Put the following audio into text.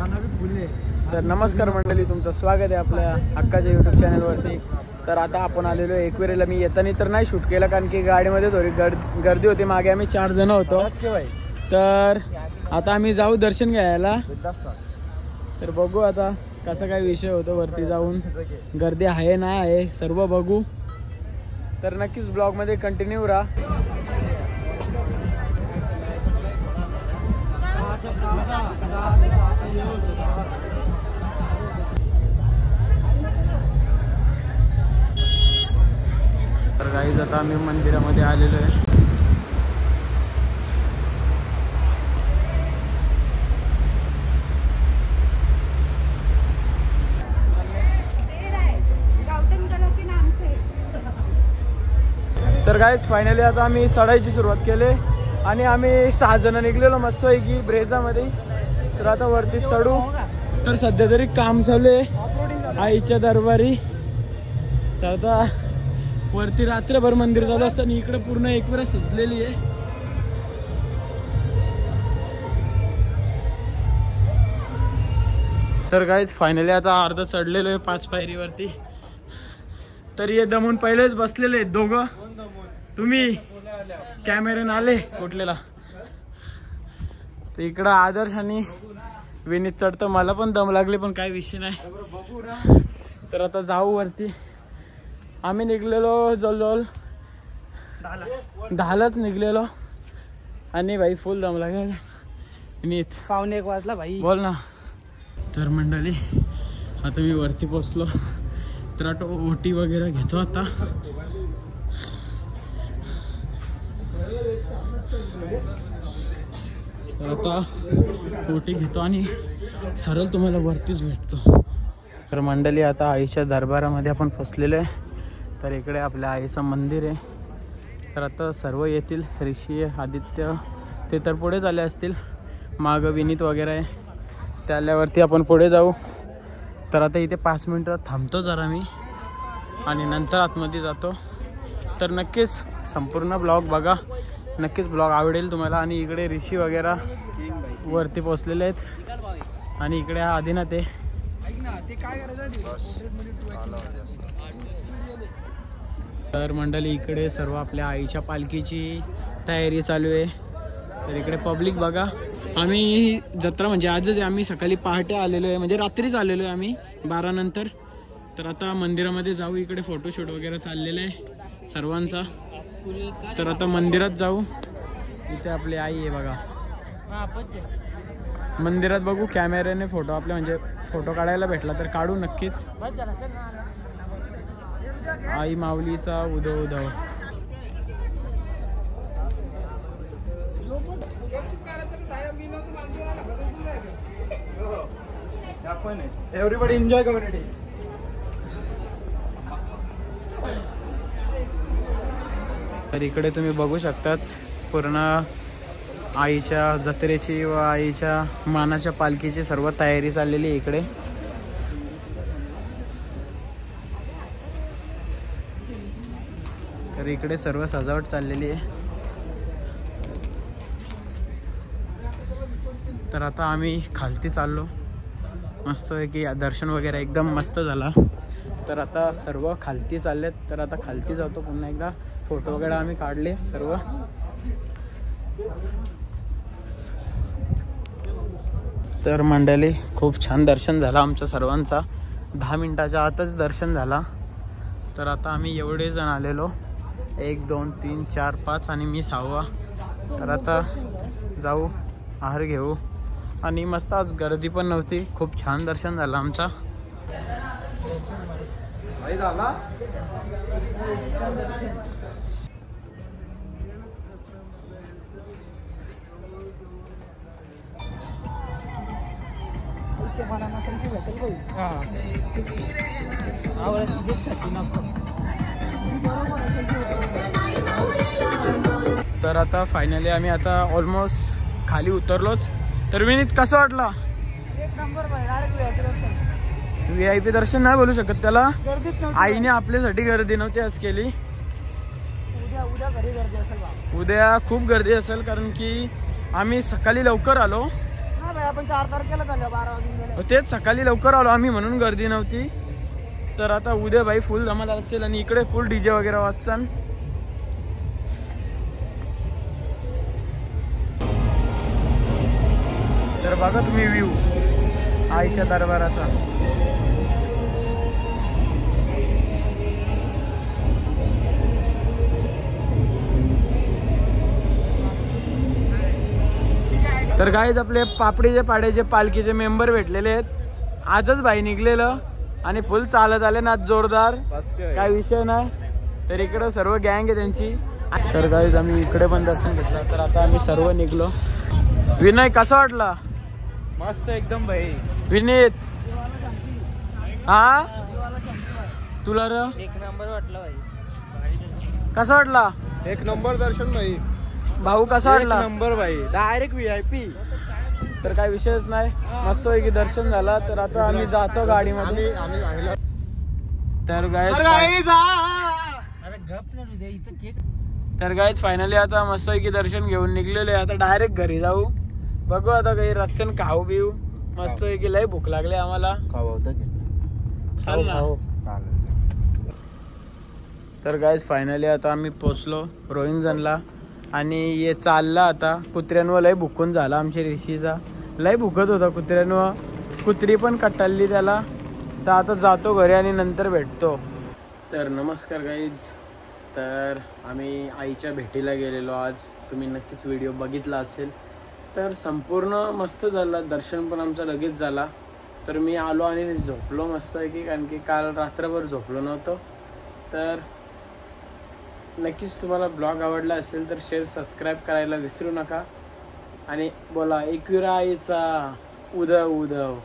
तर नमस्कार मंडळी, तुमचं स्वागत आहे आपल्या हक्काच्या यूट्यूब चॅनलवरती। तर आता आपण आलेलो एकवेरीला। मी येताना तर नाही शूट केलं कारण की गाडीमध्ये थोडी गर्दी होती। मागे आम्ही 4 जण होतो। तर आता आम्ही जाऊ दर्शन घ्यायला। तर बघू आता कसा काय विषय होतो, वरती जाऊन गर्दी आहे ना आहे सर्व बघू। तर नक्कीच ब्लॉग मध्ये कंटिन्यू राहा। तर गाईज आता आम्ही मंदिरामध्ये आलेलो आहे। तर गाईज फायनली आता आम्ही चढायची सुरुवात केली आणि आम्ही 6 जण निघलेलो मस्तपैकी ब्रेझामध्ये। तर आता वरती चढू। तर सध्या तरी काम चालू आहे आईच्या दरबारी। तर आता वरती रात्रभर मंदिर चालू असताना इकडे पूर्ण एकवेळ सजलेली आहे। तर गाईज फायनली आता अर्धा चढलेलो आहे 5 पायरीवरती। तर ये दमून पहिलेच बसलेले आहेत दोघं। तुम्ही कॅमेऱ्याने आले कुठलेला। तर इकडं आदर्श आणि विनीत चढतं। मला पण दम लागले पण काय विषय नाही। तर आता जाऊ वरती। आम्ही निघलेलो जवळजवळ 10लाच निघलेलो आणि भाई फुल दम लागला। विनीत 1:15 वाजला भाई, बोल ना। तर मंडळी आता मी वरती पोचलो। तर आता ओटी वगैरे घेतो आता। तर आता ओटी घेतो आणि सरळ तुम्हाला वरतीच भेटतो। तर मंडळी आता आईच्या दरबारामध्ये आपण फसलेलो आहे। तर इकडे आपल्या आईचं मंदिर आहे। तर आता सर्व येतील, ऋषी आदित्य ते तर पुढे झाले असतील, माग विनीत वगैरे आहे। त्या आल्यावरती आपण पुढे जाऊ। तर आता इथे 5 मिनिटं थांबतो जरा मी आणि नंतर आतमध्ये जातो। तर नक्कीच संपूर्ण ब्लॉग बघा, नक्कीच ब्लॉग आवडेल तुम्हाला। आणि इकडे ऋषी वगैरे वरती पोचलेले आहेत आणि इकडे हा आदिनाथ आहे। तर मंडळी इकडे सर्व आपल्या आईच्या पालखीची तयारी चालू आहे। तर इकडे पब्लिक बघा। आम्ही जत्रा म्हणजे आजच आम्ही सकाळी पहाटे आलेलो आहे, म्हणजे रात्रीच आलेलो आहे आम्ही 12 नंतर। तर आता मंदिरामध्ये जाऊ। इकडे फोटोशूट वगैरे चाललेलं आहे सर्वांचा। तर आता मंदिरात जाऊ। इथे आपली आई आहे बघा। मंदिरात बघू कॅमेऱ्याने फोटो आपले म्हणजे फोटो काढायला भेटला तर काढू नक्कीच। आई माऊलीचा उदो उदो। Everybody enjoy community. तर इकडे तुम्ही बघू शकताच पूर्ण आईच्या जत्रेची व आईच्या मानाच्या पालखीची सर्व तयारी चाललेली आहे इकडे। तर इकडे सर्व सजावट चाललेली आहे। तर आता आम्ही खालती चाललो मस्तपैकी। दर्शन वगैरे एकदम मस्त झाला। तर आता सर्व खालती चाललेत। तर आता खालती जातो पुन्हा एकदा। फोटो वगैरे आम्ही काढले सर्व। तर मंडळी खूप छान दर्शन झालं आमच्या सर्वांचा। 10 मिनिटाच्या आतच दर्शन झाला। तर आता आम्ही एवढे जण आलेलो, 1 2 3 4 5 आणि मी 6वा। तर आता जाऊ, आहार घेऊ आणि मस्त आज गर्दी पण नव्हती, खूप छान दर्शन झालं आमचा। तर आता फायनली आम्ही आता ऑलमोस्ट खाली उतरलोच। तर विनीत कसं वाटला? एक नंबर भाई, डायरेक्ट VIP दर्शन नाही बोलू शकत त्याला। आईने आपल्यासाठी गर्दी नव्हती आज केली। उद्या घरी गर्दी असेल। उद्या खूप गर्दी असेल कारण की आम्ही सकाळी लवकर आलो। हा भाई, आपण 4 तारखेला चाललो 12 वाजता। तेच सकाळी लवकर आलो आम्ही म्हणून गर्दी नव्हती. तर आता उद्या भाई फुल धमाल असेल आणि इकडे फुल डीजे वगैरे वाजतात. तर बघा तुम्ही व्ह्यू आईच्या दरबाराचा. तर गाईज आपले पापडीचे पाड्याचे पालखीचे मेंबर भेटलेले आहेत. आजच भाई निघलेलं आणि फुल चालत आले ना जोरदार, काय विषय नाही. तर इकडं सर्व गँग आहे त्यांची. तर गाईज आम्ही इकडे पण दर्शन घेतलं. तर आता आम्ही सर्व निघलो. विनय कसा वाटला? मस्त एकदम भाई. विनीत हा तुला र एक नंबर वाटला भाई. कसा वाटला? एक नंबर दर्शन भाई. भाऊ कसा वाटला? नंबर भाई. Direct VIP. तर काय विषयच नाही, मस्त पैकी दर्शन झाला. तर आता आम्ही जातो गाडीमध्ये. तर गाईज फायनली आता मस्त पैकी दर्शन घेऊन निघलेले. आता डायरेक्ट घरी जाऊ. बघू आता काही रस्त्याने खाऊ बिऊ मस्त पैकी. लय भूक लागली आम्हाला. चल ना. तर गाईज फायनली आता आम्ही पोचलो रोहिंजनला आणि हे चालला आता. कुत्र्यांवर लय भुकून झाला आमच्या ऋषीचा. लय भुकत होता कुत्र्यांवर. कुत्री पण कटाळली त्याला. तर आता जातो घरी आणि नंतर भेटतो. तर नमस्कार गाईज. तर आम्ही आईच्या भेटीला गेलेलो आज. तुम्ही नक्कीच व्हिडिओ बघितला असेल. तर संपूर्ण मस्त झाला. दर्शन पण आमचं लगेच झाला. तर मी आलो आणि झोपलो मस्त आहे की, कारण की काल रात्रभर झोपलो नव्हतो. तर नक्कीच तुम्हाला ब्लॉग आवडला असेल तर शेअर सबस्क्राईब करायला विसरू नका. आणि बोला एकविरा आईचा उदव उदव.